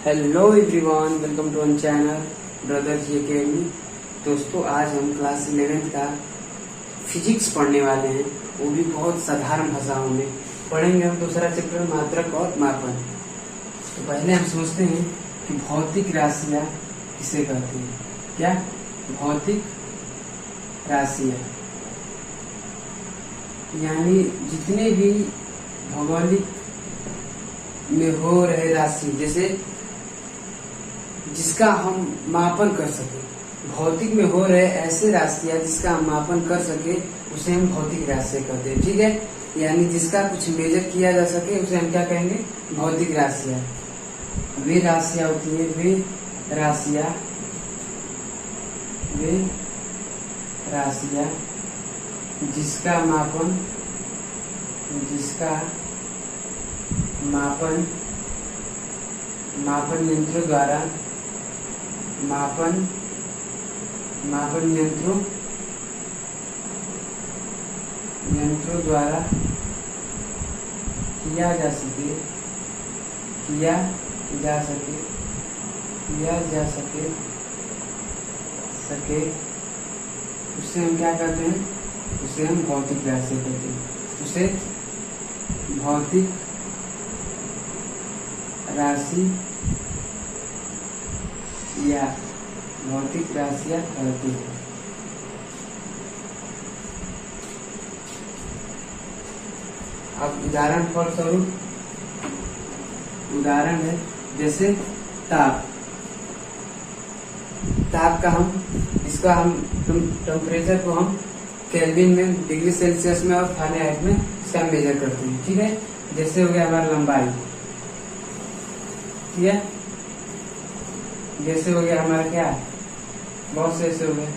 Hello everyone, welcome to one channel brother ji academy. दोस्तों, आज हम क्लास 11th का फिजिक्स पढ़ने वाले हैं, वो भी बहुत साधारण भाषाओं में पढ़ेंगे। हम दूसरा चैप्टर मात्रक और मापन। तो पहले हम समझते हैं कि भौतिक राशियां किसे कहते हैं। क्या भौतिक राशियां यानी जितने भी भौगोलिक में हो रहे राशि, जैसे जिसका हम मापन कर सके, भौतिक में हो रहे ऐसे राशियां जिसका हम मापन कर सके उसे हम भौतिक राशियां कहते हैं। ठीक है, यानी जिसका कुछ मेजर किया जा सके उसे हम क्या कहेंगे, भौतिक राशियां। वे राशियां होती है, वे राशियां जिसका मापन यंत्रों द्वारा मापन यंत्रों द्वारा किया जा सके उसे हम क्या कहते हैं, उसे हम भौतिक राशि कहते हैं। उसे भौतिक राशि या भौतिक राशियां कहते हैं। अब उदाहरण फलस्वरूप उदाहरण है, जैसे ताप का हम टेम्परेचर को हम केल्विन में, डिग्री सेल्सियस में और फ़ारेनहाइट में इसका मेजर करते हैं। ठीक है, जैसे हो गया हमारा लंबाई, ठीक है, जैसे हो गया हमारा क्या, बहुत से ऐसे हो गए,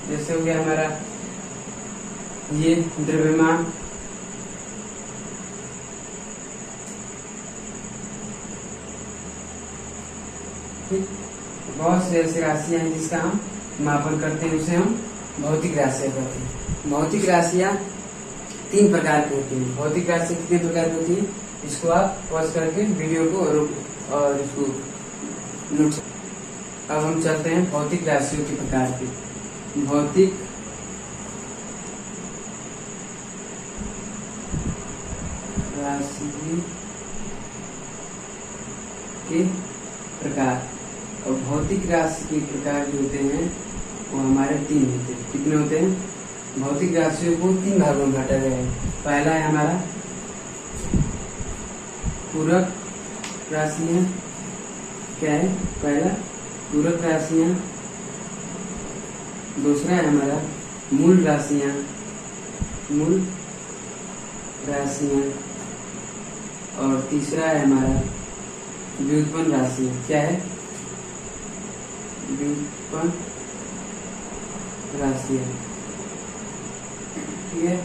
जैसे हो गया हमारा ये द्रव्यमान, ठीक, बहुत से ऐसी राशियां हैं जिसका हम मापन करते हैं, उसे हम भौतिक राशियां कहते हैं। भौतिक राशियां 3 प्रकार की होती हैं। भौतिक राशि कितने प्रकार की होती है, इसको आप पॉज करके वीडियो को और इसको नोट। अब हम चलते हैं भौतिक राशियों के प्रकार के। भौतिक राशि के प्रकार, और भौतिक राशि के प्रकार जो होते हैं वो हमारे 3 होते हैं। कितने होते हैं, भौतिक राशियों को 3 भागों में बांटा गया है। पहला है हमारा पूरक राशियां। क्या है, पहला पूरक राशियां, दूसरा है हमारा मूल राशियां, और तीसरा है हमारा व्युत्पन्न राशियां। क्या है, व्युत्पन्न राशियां। ठीक है,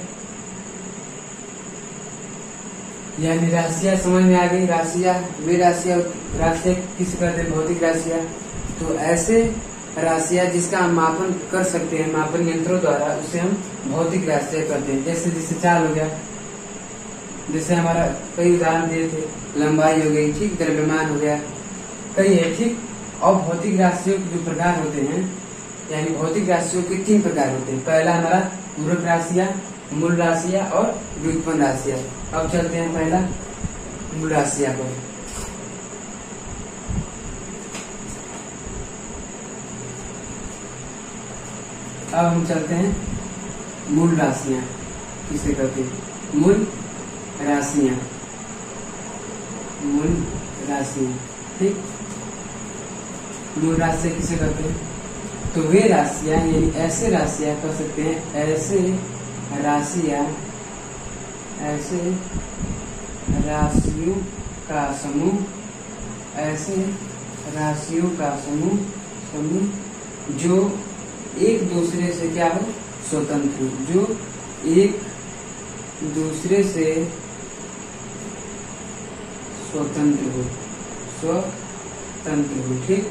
यानी राशियां समझ में आ गई। वे राशियां किस कहते हैं, भौतिक राशियां। तो ऐसे राशियां जिसका हम मापन कर सकते हैं मापन यंत्रों द्वारा, उसे हम भौतिक राशियां कहते हैं। जैसे चाल हो गया, जैसे हमारा कई उदाहरण दिए थे, लंबाई हो गई, ठीक, द्रव्यमान हो गया, कई है, ठीक। और भौतिक राशियों के जो प्रकार होते हैं, यानी भौतिक राशियों के 3 प्रकार होते हैं। पहला हमारा पूरक राशियां, मूल राशियां और व्युत्पन्न राशियां। अब चलते हैं पहला मूल राशियां पर। अब हम चलते हैं मूल राशियां किसे कहते हैं, मूल राशियां, ठीक। मूल राशियां किसे कहते हैं, तो वे राशियां यानी ऐसे राशियां कह सकते हैं, ऐसे राशियों का समूह जो एक दूसरे से क्या हो, स्वतंत्र हो, जो एक दूसरे से स्वतंत्र हो, ठीक।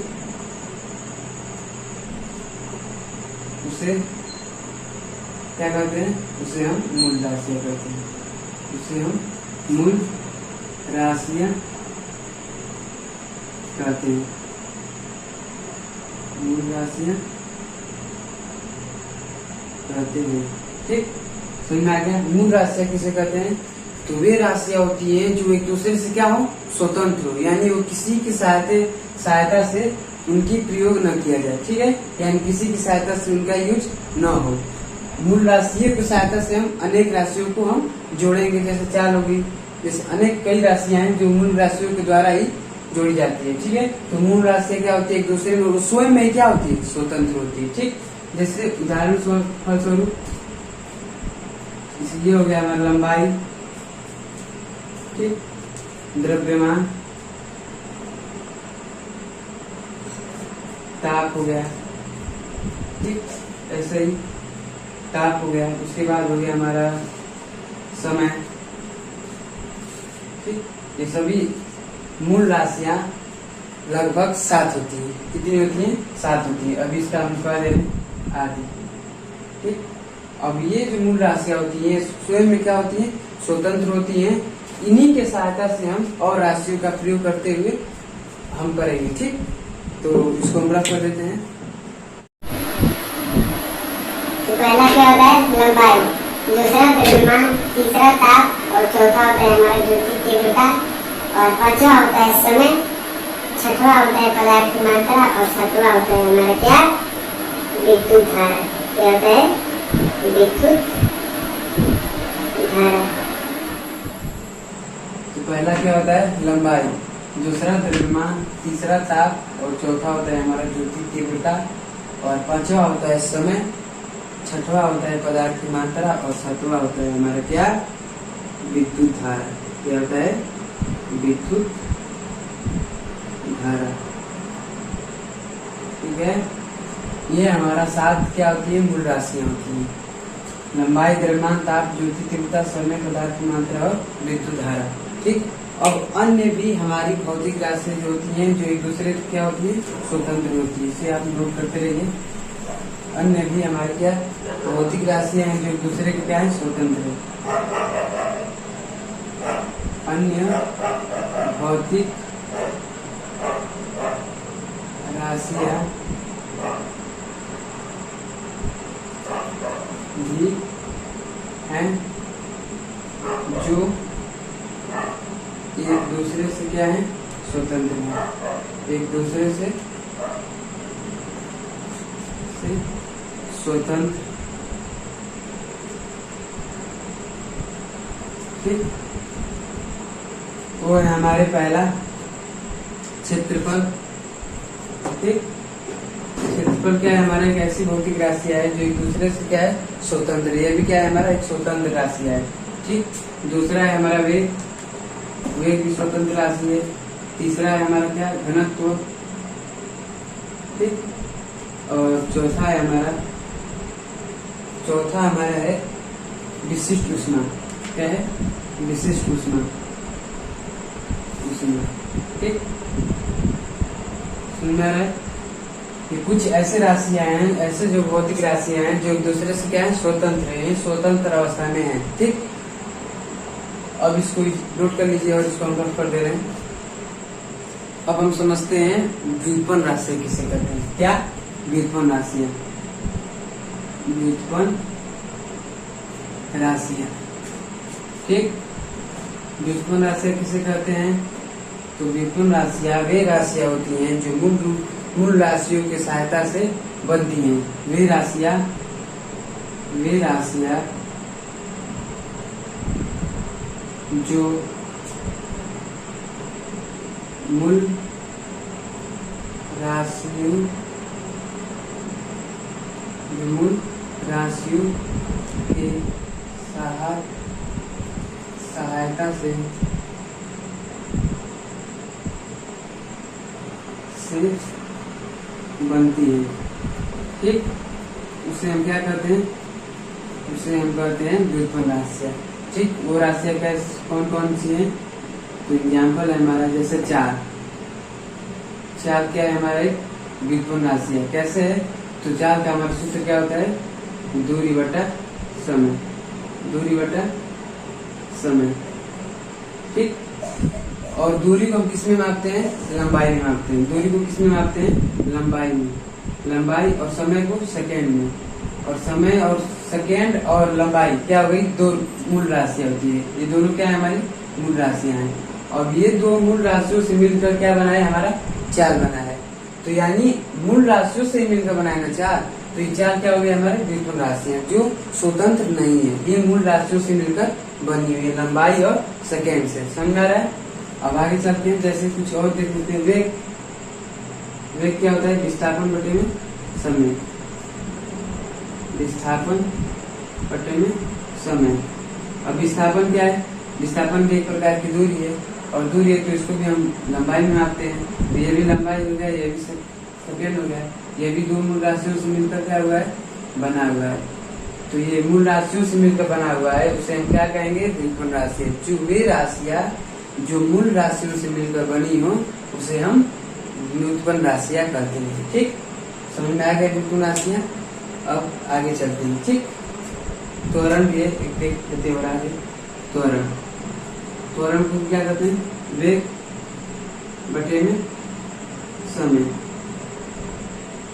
उसे क्या कहते हैं, उसे हम मूल राशियां कहते हैं। उसे हम मूल राशियां कहते हैं, मूल राशियां कहते हैं। ठीक, समझ में आ गया। मूल राशियां किसे कहते हैं? तो वे राशियां होती हैं जो एक दूसरे से क्या हो, स्वतंत्र हो, यानी वो किसी की सहायता से उनकी प्रयोग न किया जाए। ठीक है, यानी किसी की सहायता से उनका यूज न हो। मूल राशियों की सहायता से हम अनेक राशियों को हम जोड़ेंगे, जैसे 4 होगी, जैसे अनेक कई राशियां हैं जो मूल राशियों के द्वारा ही जोड़ी जाती है। ठीक है, तो मूल राशियां क्या होती है, एक दूसरे में स्वयं में क्या होती है, स्वतंत्र होती है। ठीक, जैसे उदाहरण फलस्वरूप ये हो गया हमारा लंबाई, ठीक, द्रव्यमान, ताप हो गया, ठीक, ऐसे ही ताप हो गया। उसके बाद हो गया हमारा समय। ठीक, ये सभी मूल राशियां लगभग 7 होती है। कितनी होती है? 7 होती है। अभी इसका हम कह रहे हैं आदि। ठीक, अब ये जो मूल राशियां होती हैं स्वयं में क्या होती हैं, स्वतंत्र होती हैं। इन्हीं के सहायता से हम और राशियों का प्रयोग करते हुए हम करेंगे। ठीक, तो इसको हम रख कर देते हैं। तो पहला क्या होता है, लंबाई, दूसरा द्रव्यमान, तीसरा ताप और चौथा होता है हमारा ज्योति तीव्रता और पांचवा होता है समय, छठवा होता है पदार्थ की मात्रा और सातवां होता है हमारा क्या, विद्युत धारा। क्या होता है, विद्युत धारा। तो पहला क्या होता है, लंबाई, दूसरा द्रव्यमान, तीसरा ताप और चौथा होता है हमारा ज्योति तीव्रता और पांचवा होता है समय, छठवा होता है पदार्थ की मात्रा और सातवां होता है हमारा क्या, विद्युत धारा। क्या होता है, विद्युत धारा। ठीक है, ये हमारा 7 क्या होती है, मूल राशियां होती हैं, लंबाई, द्रव्यमान, ताप, ज्योति तीव्रता, समय, पदार्थ की मात्रा और विद्युत धारा। ठीक, अब अन्य भी हमारी भौतिक राशियां जो होती हैं जो एक दूसरे से क्या होती है, स्वतंत्र होती है। इसे आप नोट करते रहिए। अन्य भी हमारी क्या भौतिक राशियां हैं जो एक दूसरे के क्या है, स्वतंत्र है। अन्य भौतिक राशियां भी हैं जो एक दूसरे से क्या है, स्वतंत्र है, एक दूसरे से स्वतंत्र। ठीक, वो है हमारे पहला क्षेत्रफल। ठीक, क्षेत्रफल क्या है, हमारा एक ऐसी भौतिक राशि है जो एक दूसरे से क्या है, स्वतंत्र। ये भी क्या है, हमारा एक स्वतंत्र राशि है। ठीक, दूसरा है हमारा वेग, वेग भी स्वतंत्र राशि है। तीसरा है हमारा क्या, घनत्व। ठीक, और चौथा हमारा है विशिष्ट ऊष्मा। क्या है, विशिष्ट ऊष्मा। ठीक, सुंदर है। ये कुछ ऐसे राशियां हैं, ऐसे जो भौतिक राशियां हैं जो एक दूसरे से क्या है, स्वतंत्र है, स्वतंत्र अवस्था में है। ठीक, अब इसको नोट कर लीजिए और इसको हम रफ कर दे रहे हैं। अब हम समझते हैं व्युत्पन्न राशियां किसे कहते हैं। क्या, व्युत्पन्न राशियां, व्युत्पन्न राशियां। ठीक, व्युत्पन्न राशियां किसे कहते हैं, तो व्युत्पन्न राशियां वे राशियां होती हैं जो मूल राशियों की सहायता से बनती हैं। वे राशियां जो मूल राशियों के सहायता से बनती है। ठीक, उसे हम क्या कहते हैं, उसे हम कहते हैं व्युत्पन्न राशियां। ठीक, वो राशियां कौन कौन सी हैं, तो एग्जाम्पल है हमारा जैसे 4 क्या है, हमारा एक व्युत्पन्न राशि है। कैसे है, तो 4 का हमारा सूत्र क्या होता है, दूरी बटा समय। ठीक, और दूरी को हम किस में मापते हैं? लंबाई में मापते हैं। दूरी को किस में मापते हैं? लंबाई में। लंबाई और समय को सेकेंड में। और समय और सेकेंड और लंबाई क्या हो गई? दो मूल राशियां होती है। ये दोनों क्या है? हमारी मूल राशियां हैं। और ये दो मूल राशियों से मिलकर क्या बना है? हमारा चाल बना है। तो यानी मूल राशियों से मिलकर बनाए ना चाल, तो ये चाल क्या हो गया? हमारे व्युत्पन्न राशियां जो स्वतंत्र नहीं है, ये मूल राशियों से मिलकर बनी हुई है, लंबाई और सेकेंड से। समझ में आ रहा है? अब आगे चलते हैं, जैसे कुछ और देख लेते हैं। वेग, वेग क्या होता है? विस्थापन बटे में समय। विस्थापन बटे में समय। अब विस्थापन क्या है? विस्थापन भी एक प्रकार की दूरी है, और दूरी है तो इसको भी हम लंबाई में मापते हैं। तो ये भी लंबाई हो गया, ये भी सेकेंड हो गया। ये भी दो मूल राशियों से मिलकर क्या हुआ है? बना हुआ है। तो ये मूल राशियों से मिलकर बना हुआ है, उसे हम क्या कहेंगे? व्युत्पन्न राशि। जो वे राशियां जो मूल राशियों से मिलकर बनी हो, उसे हम व्युत्पन्न राशियां कहते हैं। ठीक, समझ में आ गया व्युत्पन्न राशियां? अब आगे चलते हैं। ठीक, त्वरण भी है, एक देख लेते हैं और आगे। त्वरण, त्वरण को क्या कहते हैं? वेग बटे में समय।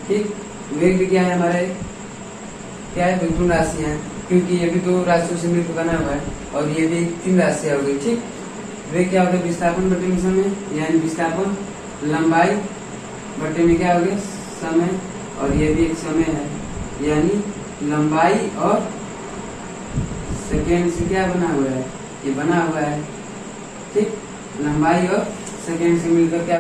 ठीक, वेग भी क्या है? हमारे क्या है? व्युत्पन्न राशियां हैं, क्योंकि ये भी दो राशियों से मिलकर बना हुआ है, और ये भी तीन राशियां हो गई। ठीक, वेग क्या होता है? विस्थापन बटे में समय, यानी विस्थापन लंबाई बटे में क्या हो गया? समय, और ये भी एक समय है, यानी लंबाई और सेकेंड से क्या बना हुआ है? ये बना हुआ है। ठीक, लंबाई और सेकेंड से मिलकर क्या